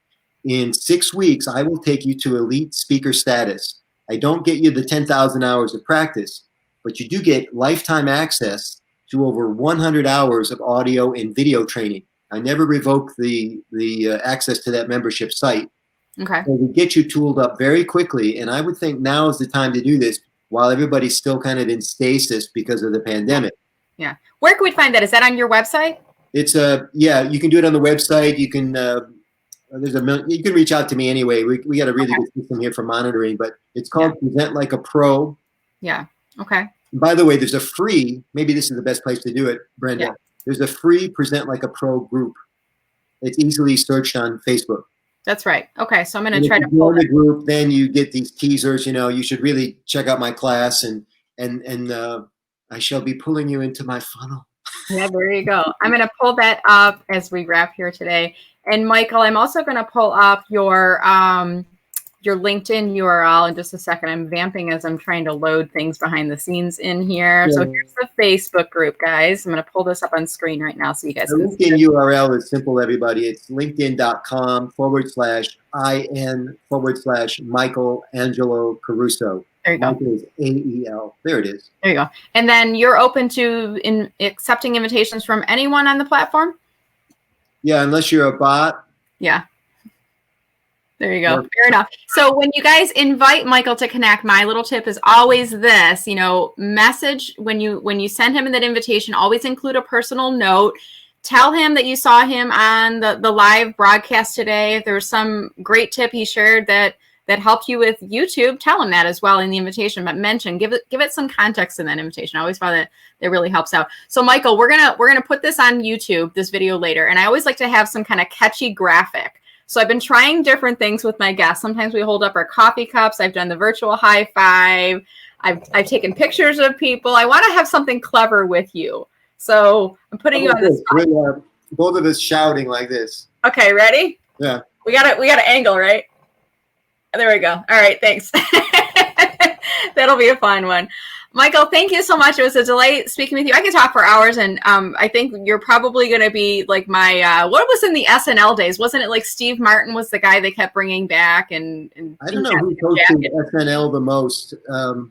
In 6 weeks, I will take you to elite speaker status. I don't get you the 10,000 hours of practice, but you do get lifetime access to over 100 hours of audio and video training. I never revoke the access to that membership site. Okay. So we get you tooled up very quickly, and I would think now is the time to do this while everybody's still kind of in stasis because of the pandemic. Yeah. Where can we find that? Is that on your website? It's you can do it on the website. You can you can reach out to me anyway. We got a really good system here for monitoring, but it's called Present Like a Pro. Yeah. Okay. By the way, there's a free, maybe this is the best place to do it, Brenda. Yeah. There's a free Present Like a Pro group. It's easily searched on Facebook. That's right. Okay. So I'm going to try to pull the group. Then you get these teasers. You should really check out my class, and I shall be pulling you into my funnel. Yeah, there you go. I'm going to pull that up as we wrap here today. And Michael, I'm also going to pull up your LinkedIn URL in just a second. I'm vamping as I'm trying to load things behind the scenes in here. Yeah. So here's the Facebook group, guys. I'm going to pull this up on screen right now so you guys can see it. The LinkedIn URL is simple, everybody. It's linkedin.com/IN/Michael Angelo Caruso. There you go. Michael is AEL. There it is. There you go. And then you're open to accepting invitations from anyone on the platform? Yeah, unless you're a bot. Yeah. There you go. Fair enough. So when you guys invite Michael to connect, my little tip is always this, message when you send him that invitation, always include a personal note. Tell him that you saw him on the live broadcast today. If there was some great tip he shared that helped you with YouTube, tell him that as well in the invitation, but give it some context in that invitation. I always find that really helps out. So Michael, we're gonna put this on YouTube, this video later, and I always like to have some kind of catchy graphic. So I've been trying different things with my guests. Sometimes we hold up our coffee cups. I've done the virtual high five. I've taken pictures of people. I want to have something clever with you. So I'm putting you on the spot. Both of us shouting like this. Okay, ready? Yeah. We got an angle, right? There we go. All right, thanks. That'll be a fun one. Michael, thank you so much. It was a delight speaking with you. I could talk for hours, and I think you're probably going to be like my, what was in the SNL days? Wasn't it like Steve Martin was the guy they kept bringing back? And I don't know who hosted SNL the most. Yeah.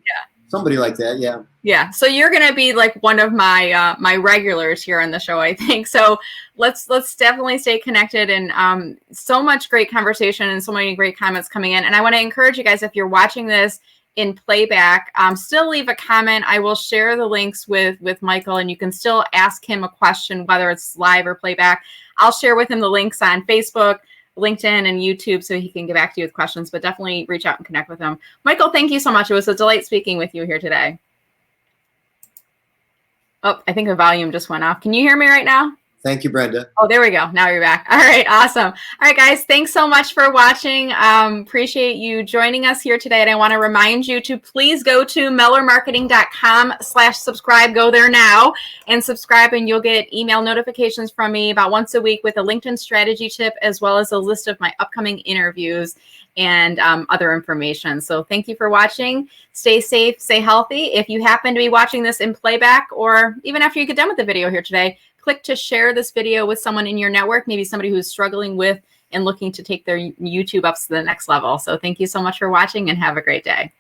Somebody like that, yeah. Yeah, so you're going to be like one of my my regulars here on the show, I think. So let's definitely stay connected, and so much great conversation and so many great comments coming in. And I want to encourage you guys, if you're watching this in playback, still leave a comment. I will share the links with Michael, and you can still ask him a question, whether it's live or playback. I'll share with him the links on Facebook, LinkedIn, and YouTube, so he can get back to you with questions, but definitely reach out and connect with him. Michael, thank you so much. It was a delight speaking with you here today. Oh, I think the volume just went off. Can you hear me right now? Thank you, Brenda. Oh, there we go. Now you're back. All right, awesome. All right, guys, thanks so much for watching. Appreciate you joining us here today. And I want to remind you to please go to mellermarketing.com/subscribe. Go there now and subscribe, and you'll get email notifications from me about once a week with a LinkedIn strategy tip, as well as a list of my upcoming interviews and other information. So thank you for watching. Stay safe, stay healthy. If you happen to be watching this in playback, or even after you get done with the video here today, click to share this video with someone in your network, maybe somebody who's struggling with and looking to take their YouTube up to the next level. So thank you so much for watching, and have a great day.